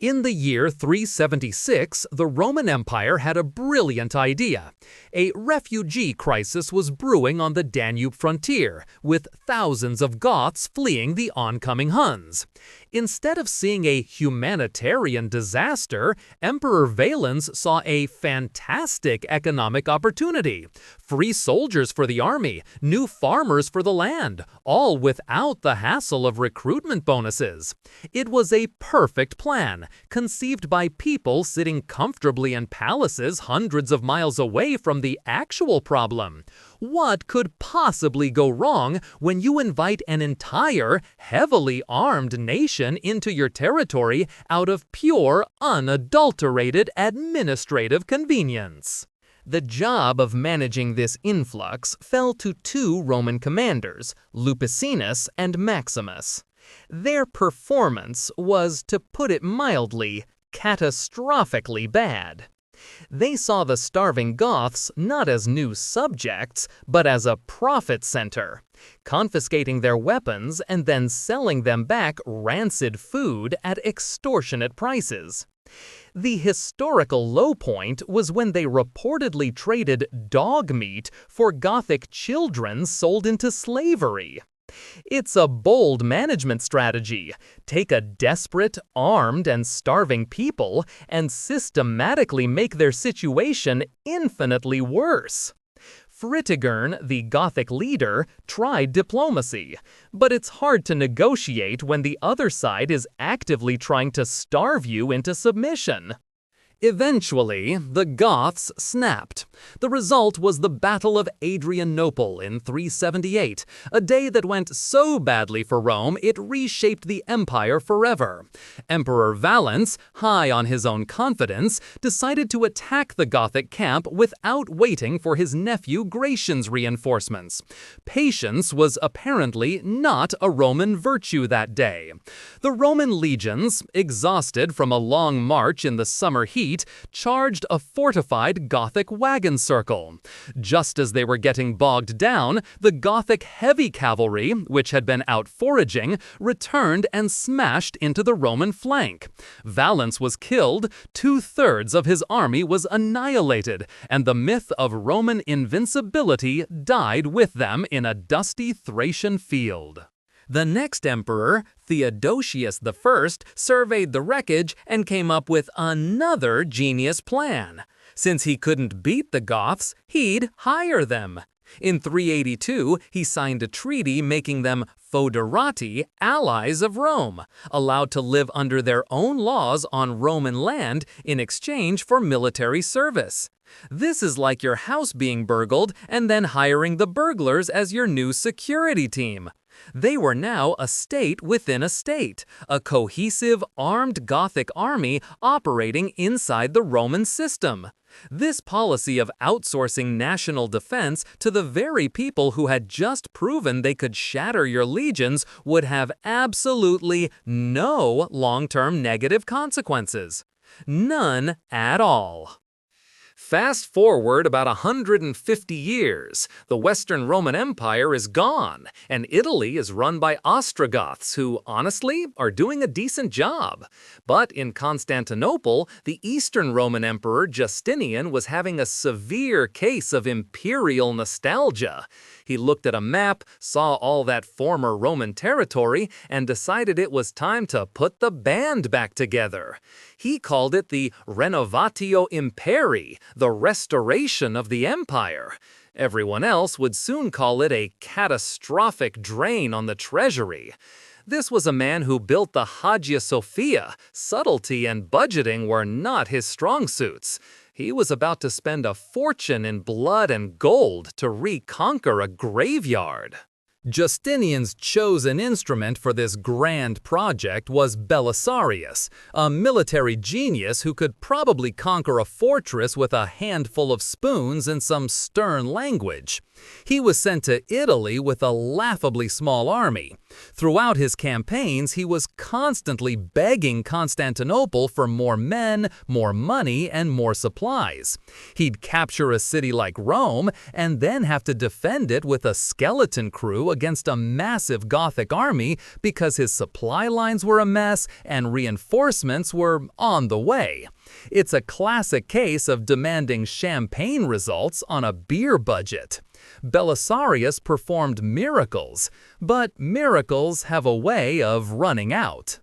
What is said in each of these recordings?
In the year 376, the Roman Empire had a brilliant idea. A refugee crisis was brewing on the Danube frontier, with thousands of Goths fleeing the oncoming Huns. Instead of seeing a humanitarian disaster, Emperor Valens saw a fantastic economic opportunity. Free soldiers for the army, new farmers for the land, all without the hassle of recruitment bonuses. It was a perfect plan, conceived by people sitting comfortably in palaces hundreds of miles away from the actual problem. What could possibly go wrong when you invite an entire, heavily armed nation into your territory out of pure, unadulterated administrative convenience? The job of managing this influx fell to two Roman commanders, Lupicinus and Maximus. Their performance was, to put it mildly, catastrophically bad. They saw the starving Goths not as new subjects, but as a profit center, confiscating their weapons and then selling them back rancid food at extortionate prices. The historical low point was when they reportedly traded dog meat for Gothic children sold into slavery. It's a bold management strategy. Take a desperate, armed, and starving people and systematically make their situation infinitely worse. Fritigern, the Gothic leader, tried diplomacy, but it's hard to negotiate when the other side is actively trying to starve you into submission. Eventually, the Goths snapped. The result was the Battle of Adrianople in 378, a day that went so badly for Rome it reshaped the empire forever. Emperor Valens, high on his own confidence, decided to attack the Gothic camp without waiting for his nephew Gratian's reinforcements. Patience was apparently not a Roman virtue that day. The Roman legions, exhausted from a long march in the summer heat, charged a fortified Gothic wagon circle. Just as they were getting bogged down, the Gothic heavy cavalry, which had been out foraging, returned and smashed into the Roman flank. Valens was killed, 2/3 of his army was annihilated, and the myth of Roman invincibility died with them in a dusty Thracian field. The next emperor, Theodosius I, surveyed the wreckage and came up with another genius plan. Since he couldn't beat the Goths, he'd hire them. In 382, he signed a treaty making them foederati, allies of Rome, allowed to live under their own laws on Roman land in exchange for military service. This is like your house being burgled and then hiring the burglars as your new security team. They were now a state within a state, a cohesive, armed Gothic army operating inside the Roman system. This policy of outsourcing national defense to the very people who had just proven they could shatter your legions would have absolutely no long-term negative consequences. None at all. Fast forward about 150 years, the Western Roman Empire is gone, and Italy is run by Ostrogoths who, honestly, are doing a decent job. But in Constantinople, the Eastern Roman Emperor Justinian was having a severe case of imperial nostalgia. He looked at a map, saw all that former Roman territory, and decided it was time to put the band back together. He called it the Renovatio Imperii, the restoration of the empire. Everyone else would soon call it a catastrophic drain on the treasury. This was a man who built the Hagia Sophia. Subtlety and budgeting were not his strong suits. He was about to spend a fortune in blood and gold to reconquer a graveyard. Justinian's chosen instrument for this grand project was Belisarius, a military genius who could probably conquer a fortress with a handful of spoons and some stern language. He was sent to Italy with a laughably small army. Throughout his campaigns, he was constantly begging Constantinople for more men, more money, and more supplies. He'd capture a city like Rome and then have to defend it with a skeleton crew against a massive Gothic army because his supply lines were a mess and reinforcements were on the way. It's a classic case of demanding champagne results on a beer budget. Belisarius performed miracles, but miracles have a way of running out.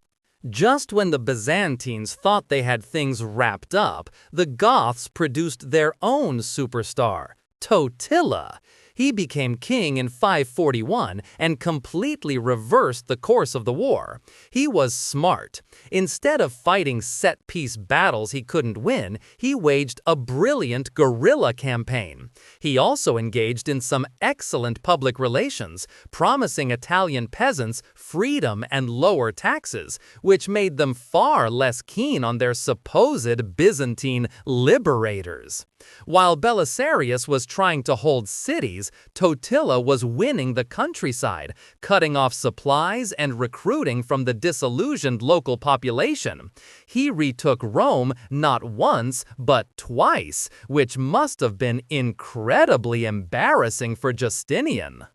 Just when the Byzantines thought they had things wrapped up, the Goths produced their own superstar, Totila. He became king in 541 and completely reversed the course of the war. He was smart. Instead of fighting set-piece battles he couldn't win, he waged a brilliant guerrilla campaign. He also engaged in some excellent public relations, promising Italian peasants freedom and lower taxes, which made them far less keen on their supposed Byzantine liberators. While Belisarius was trying to hold cities, Totila was winning the countryside, cutting off supplies and recruiting from the disillusioned local population. He retook Rome not once, but twice, which must have been incredibly embarrassing for Justinian.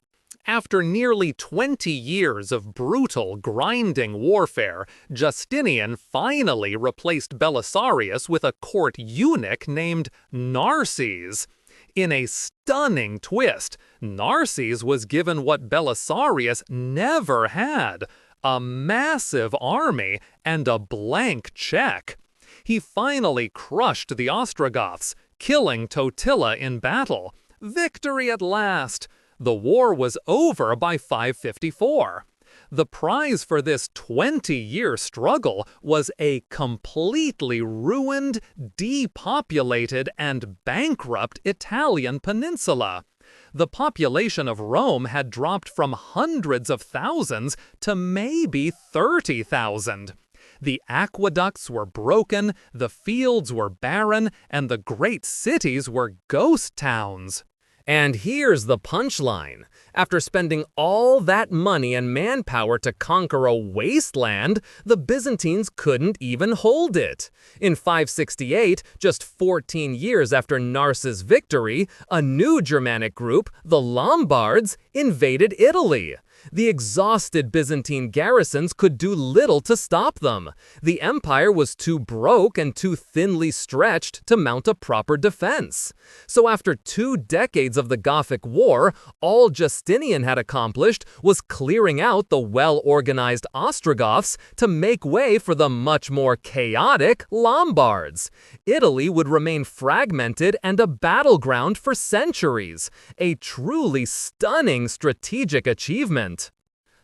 After nearly 20 years of brutal, grinding warfare, Justinian finally replaced Belisarius with a court eunuch named Narses. In a stunning twist, Narses was given what Belisarius never had: a massive army and a blank check. He finally crushed the Ostrogoths, killing Totila in battle. Victory at last! The war was over by 554. The prize for this 20-year struggle was a completely ruined, depopulated, and bankrupt Italian peninsula. The population of Rome had dropped from hundreds of thousands to maybe 30,000. The aqueducts were broken, the fields were barren, and the great cities were ghost towns. And here's the punchline. After spending all that money and manpower to conquer a wasteland, the Byzantines couldn't even hold it. In 568, just 14 years after Narses' victory, a new Germanic group, the Lombards, invaded Italy. The exhausted Byzantine garrisons could do little to stop them. The empire was too broke and too thinly stretched to mount a proper defense. So after 2 decades of the Gothic War, all Justinian had accomplished was clearing out the well-organized Ostrogoths to make way for the much more chaotic Lombards. Italy would remain fragmented and a battleground for centuries, a truly stunning strategic achievement.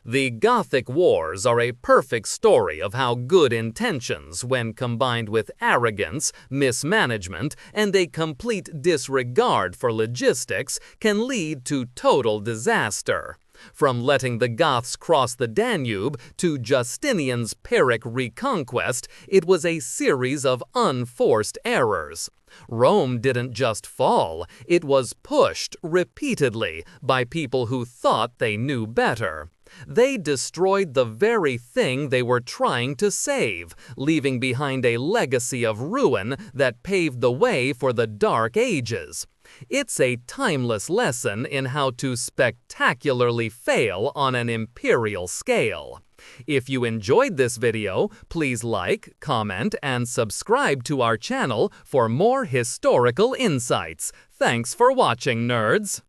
The Gothic Wars are a perfect story of how good intentions, when combined with arrogance, mismanagement, and a complete disregard for logistics, can lead to total disaster. From letting the Goths cross the Danube to Justinian's Pyrrhic reconquest, it was a series of unforced errors. Rome didn't just fall, it was pushed repeatedly by people who thought they knew better. They destroyed the very thing they were trying to save, leaving behind a legacy of ruin that paved the way for the Dark Ages. It's a timeless lesson in how to spectacularly fail on an imperial scale. If you enjoyed this video, please like, comment, and subscribe to our channel for more historical insights. Thanks for watching, nerds!